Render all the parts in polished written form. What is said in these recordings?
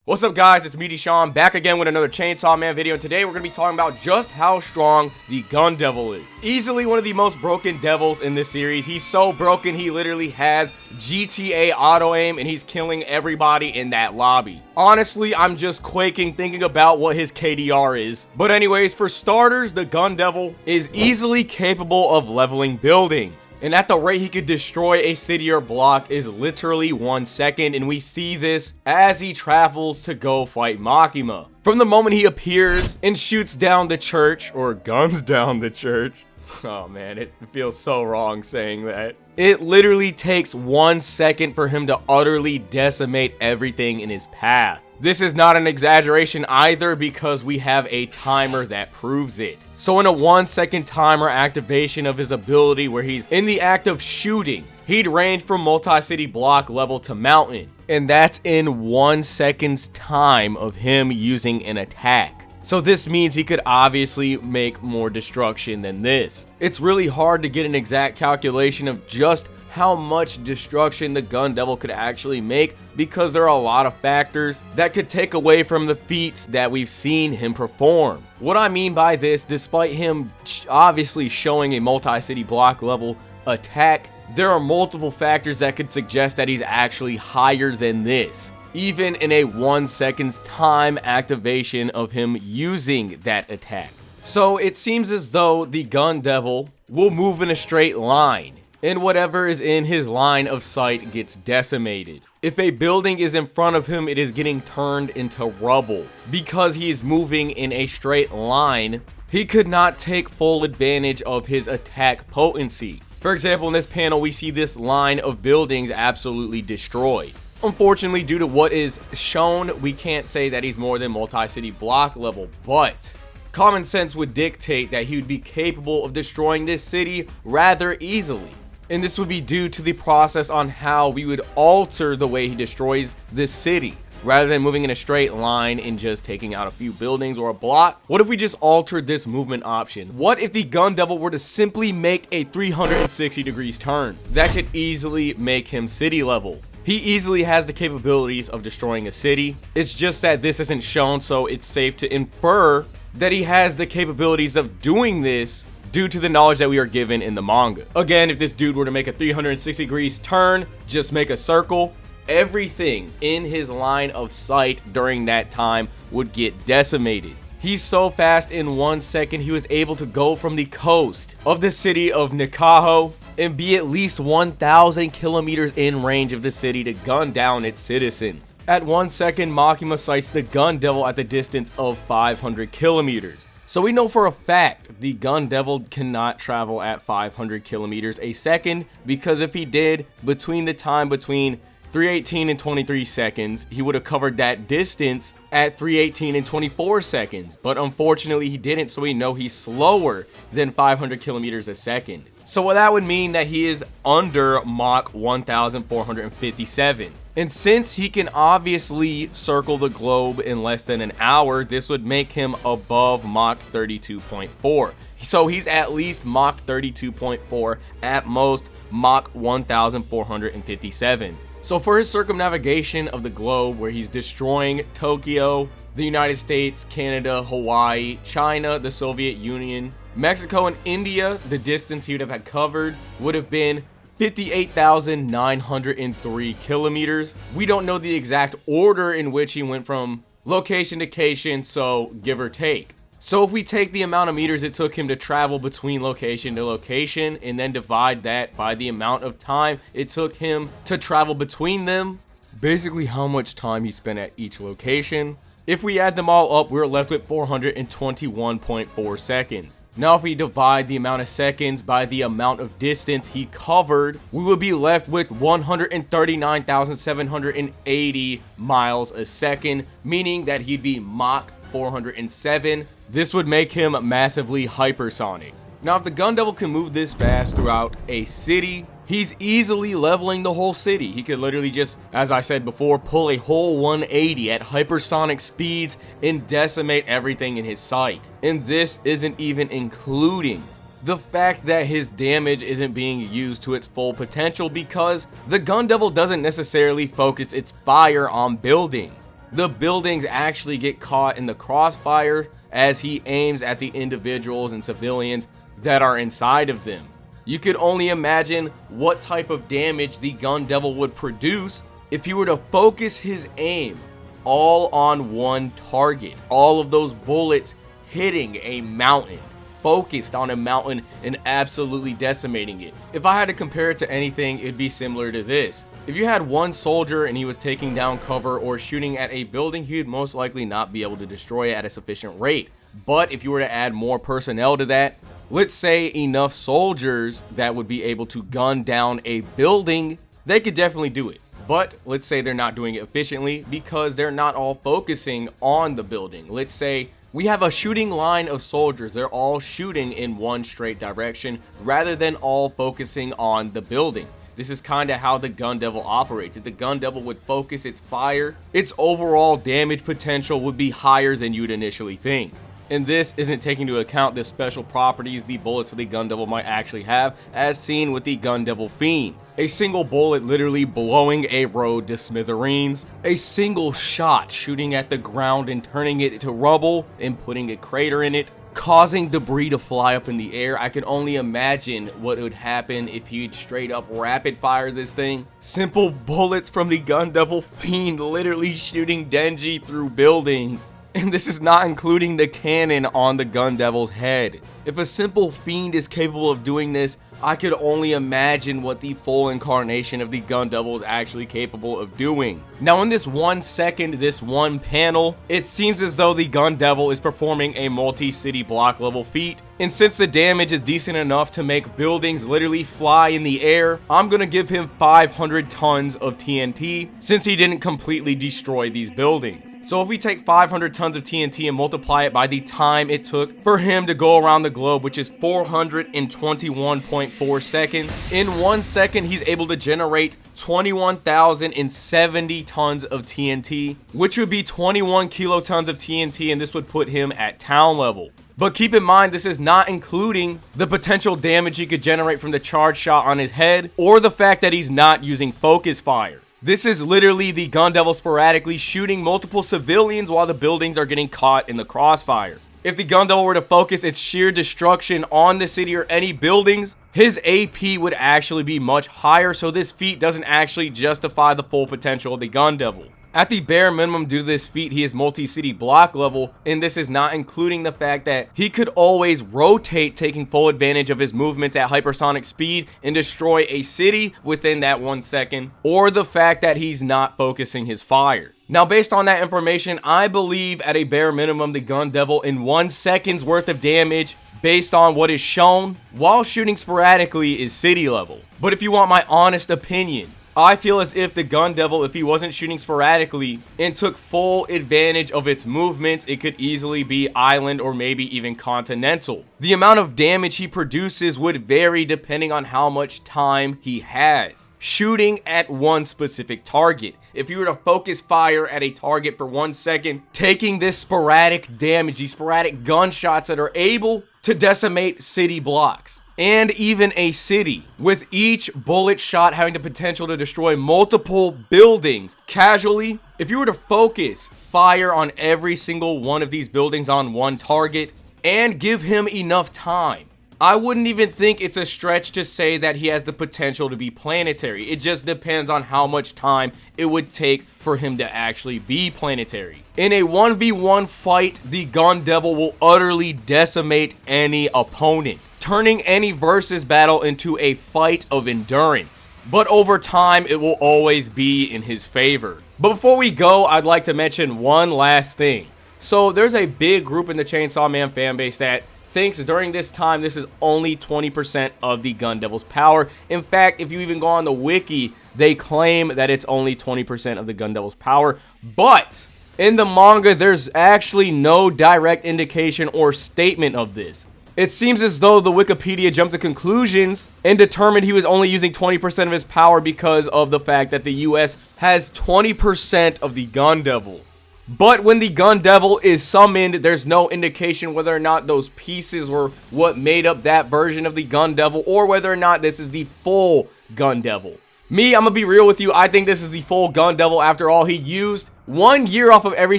What's up guys, it's me Deshaun, back again with another Chainsaw Man video, and today we're going to be talking about just how strong the Gun Devil is. Easily one of the most broken devils in this series. He's so broken he literally has GTA auto aim and he's killing everybody in that lobby. Honestly, I'm just quaking thinking about what his KDR is. But anyways, for starters, the Gun Devil is easily capable of leveling buildings. And at the rate he could destroy a city or block is literally 1 second, and we see this as he travels to go fight Makima. From the moment he appears and shoots down the church, or guns down the church, oh man, it feels so wrong saying that. It literally takes 1 second for him to utterly decimate everything in his path. This is not an exaggeration either, because we have a timer that proves it. So in a 1 second timer activation of his ability where he's in the act of shooting, he'd range from multi-city block level to mountain. And that's in 1 second's time of him using an attack. So this means he could obviously make more destruction than this. It's really hard to get an exact calculation of just how much destruction the Gun Devil could actually make, because there are a lot of factors that could take away from the feats that we've seen him perform. What I mean by this, despite him obviously showing a multi-city block level attack, there are multiple factors that could suggest that he's actually higher than this, even in a 1 second's time activation of him using that attack. So it seems as though the Gun Devil will move in a straight line, and whatever is in his line of sight gets decimated. If a building is in front of him, it is getting turned into rubble. Because he is moving in a straight line, he could not take full advantage of his attack potency. For example, in this panel, we see this line of buildings absolutely destroyed. Unfortunately, due to what is shown, we can't say that he's more than multi-city block level, but common sense would dictate that he would be capable of destroying this city rather easily. And this would be due to the process on how we would alter the way he destroys this city. Rather than moving in a straight line and just taking out a few buildings or a block, what if we just altered this movement option? What if the Gun Devil were to simply make a 360 degrees turn? That could easily make him city level. He easily has the capabilities of destroying a city. It's just that this isn't shown, so it's safe to infer that he has the capabilities of doing this due to the knowledge that we are given in the manga. Again, if this dude were to make a 360 degrees turn, just make a circle, everything in his line of sight during that time would get decimated. He's so fast, in 1 second he was able to go from the coast of the city of Nikaho and be at least 1,000 kilometers in range of the city to gun down its citizens. At 1 second, Makima sights the Gun Devil at the distance of 500 kilometers. So we know for a fact the Gun Devil cannot travel at 500 kilometers a second, because if he did, between the time between 3:18 and 23 seconds, he would have covered that distance at 3:18 and 24 seconds. But unfortunately he didn't, so we know he's slower than 500 kilometers a second. So what that would mean that he is under Mach 1457. And since he can obviously circle the globe in less than an hour, this would make him above Mach 32.4. So he's at least Mach 32.4, at most Mach 1457. So for his circumnavigation of the globe, where he's destroying Tokyo, the United States, Canada, Hawaii, China, the Soviet Union, Mexico, and India, the distance he would have had covered would have been 58,903 kilometers. We don't know the exact order in which he went from location to location, so give or take. So if we take the amount of meters it took him to travel between location to location and then divide that by the amount of time it took him to travel between them, basically how much time he spent at each location, if we add them all up, we're left with 421.4 seconds. Now if we divide the amount of seconds by the amount of distance he covered, we would be left with 139,780 miles a second, meaning that he'd be Mach 407. This would make him massively hypersonic. Now if the Gun Devil can move this fast throughout a city, he's easily leveling the whole city. He could literally just, as I said before, pull a whole 180 at hypersonic speeds and decimate everything in his sight. And this isn't even including the fact that his damage isn't being used to its full potential, because the Gun Devil doesn't necessarily focus its fire on buildings. the buildings actually get caught in the crossfire as he aims at the individuals and civilians that are inside of them. You could only imagine what type of damage the Gun Devil would produce if he were to focus his aim all on one target. All of those bullets hitting a mountain, focused on a mountain and absolutely decimating it. If I had to compare it to anything, it'd be similar to this. If you had one soldier and he was taking down cover or shooting at a building, he would most likely not be able to destroy it at a sufficient rate. But if you were to add more personnel to that, let's say enough soldiers that would be able to gun down a building, they could definitely do it. But let's say they're not doing it efficiently because they're not all focusing on the building. Let's say we have a shooting line of soldiers. They're all shooting in one straight direction rather than all focusing on the building. This is kind of how the Gun Devil operates. If the Gun Devil would focus its fire, its overall damage potential would be higher than you'd initially think. And this isn't taking into account the special properties the bullets of the Gun Devil might actually have, as seen with the Gun Devil Fiend. A single bullet literally blowing a road to smithereens. A single shot shooting at the ground and turning it to rubble and putting a crater in it, causing debris to fly up in the air. I can only imagine what would happen if you'd straight up rapid fire this thing. Simple bullets from the Gun Devil Fiend literally shooting denji through buildings. And this is not including the cannon on the Gun Devil's head. If a simple fiend is capable of doing this, I could only imagine what the full incarnation of the Gun Devil is actually capable of doing. Now in this 1 second, this one panel, it seems as though the Gun Devil is performing a multi-city block level feat. And since the damage is decent enough to make buildings literally fly in the air, I'm gonna give him 500 tons of TNT since he didn't completely destroy these buildings. So if we take 500 tons of TNT and multiply it by the time it took for him to go around the globe, which is 421.4 seconds, in 1 second he's able to generate 21,070 tons of TNT, which would be 21 kilotons of TNT, and this would put him at town level. But keep in mind, this is not including the potential damage he could generate from the charge shot on his head or the fact that he's not using focus fire. This is literally the Gun Devil sporadically shooting multiple civilians while the buildings are getting caught in the crossfire. If the Gun Devil were to focus its sheer destruction on the city or any buildings, his AP would actually be much higher, so this feat doesn't actually justify the full potential of the Gun Devil. At the bare minimum, due to this feat, he is multi-city block level, and this is not including the fact that he could always rotate, taking full advantage of his movements at hypersonic speed and destroy a city within that 1 second, or the fact that he's not focusing his fire. Now, based on that information, I believe at a bare minimum, the Gun Devil in 1 second's worth of damage, based on what is shown, while shooting sporadically, is city level. But if you want my honest opinion, I feel as if the Gun Devil, if he wasn't shooting sporadically and took full advantage of its movements, it could easily be island or maybe even continental. The amount of damage he produces would vary depending on how much time he has shooting at one specific target. If you were to focus fire at a target for 1 second, taking this sporadic damage, these sporadic gunshots that are able to decimate city blocks and even a city, with each bullet shot having the potential to destroy multiple buildings casually. If you were to focus fire on every single one of these buildings on one target and give him enough time, I wouldn't even think it's a stretch to say that he has the potential to be planetary. It just depends on how much time it would take for him to actually be planetary. In a 1v1 fight, the Gun Devil will utterly decimate any opponent, turning any versus battle into a fight of endurance. But over time, it will always be in his favor. But before we go, I'd like to mention one last thing. So there's a big group in the Chainsaw Man fanbase that thinks during this time this is only 20% of the Gun Devil's power. In fact, if you even go on the wiki, they claim that it's only 20% of the Gun Devil's power. But in the manga, there's actually no direct indication or statement of this. It seems as though the Wikipedia jumped to conclusions and determined he was only using 20% of his power because of the fact that the US has 20% of the Gun Devil. But when the Gun Devil is summoned, there's no indication whether or not those pieces were what made up that version of the Gun Devil, or whether or not this is the full Gun Devil. Me, I'm gonna be real with you, I think this is the full Gun Devil. After all, he used 1 year off of every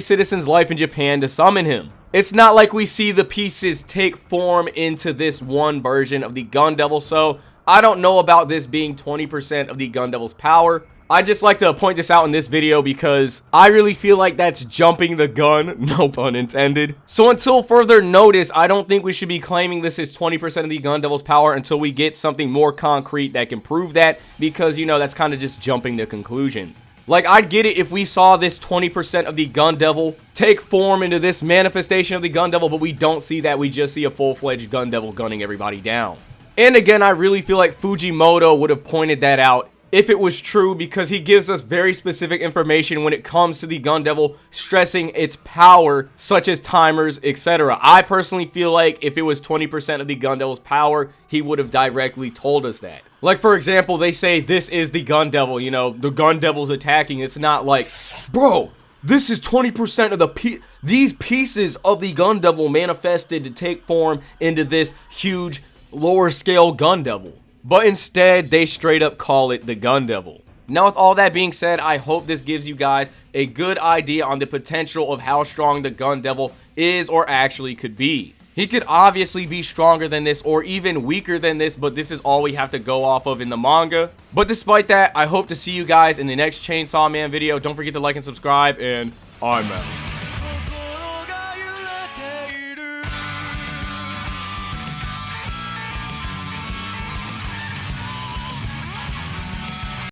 citizen's life in Japan to summon him. It's not like we see the pieces take form into this one version of the Gun Devil, so I don't know about this being 20% of the Gun Devil's power. I just like to point this out in this video because I really feel like that's jumping the gun, no pun intended. So until further notice, I don't think we should be claiming this is 20% of the Gun Devil's power until we get something more concrete that can prove that, because, you know, that's kind of just jumping to conclusions. Like, I'd get it if we saw this 20% of the Gun Devil take form into this manifestation of the Gun Devil, but we don't see that. We just see a full-fledged Gun Devil gunning everybody down. And again, I really feel like Fujimoto would have pointed that out if it was true, because he gives us very specific information when it comes to the Gun Devil, stressing its power, such as timers, etc. I personally feel like if it was 20% of the Gun Devil's power, he would have directly told us that. Like, for example, they say this is the Gun Devil, you know, the Gun Devil's attacking. It's not like, bro, this is 20% of these pieces of the Gun Devil manifested to take form into this huge lower scale Gun Devil. But instead, they straight up call it the Gun Devil. Now, with all that being said, I hope this gives you guys a good idea on the potential of how strong the Gun Devil is or actually could be. He could obviously be stronger than this or even weaker than this, but this is all we have to go off of in the manga. But despite that, I hope to see you guys in the next Chainsaw Man video. Don't forget to like and subscribe, and I'm out.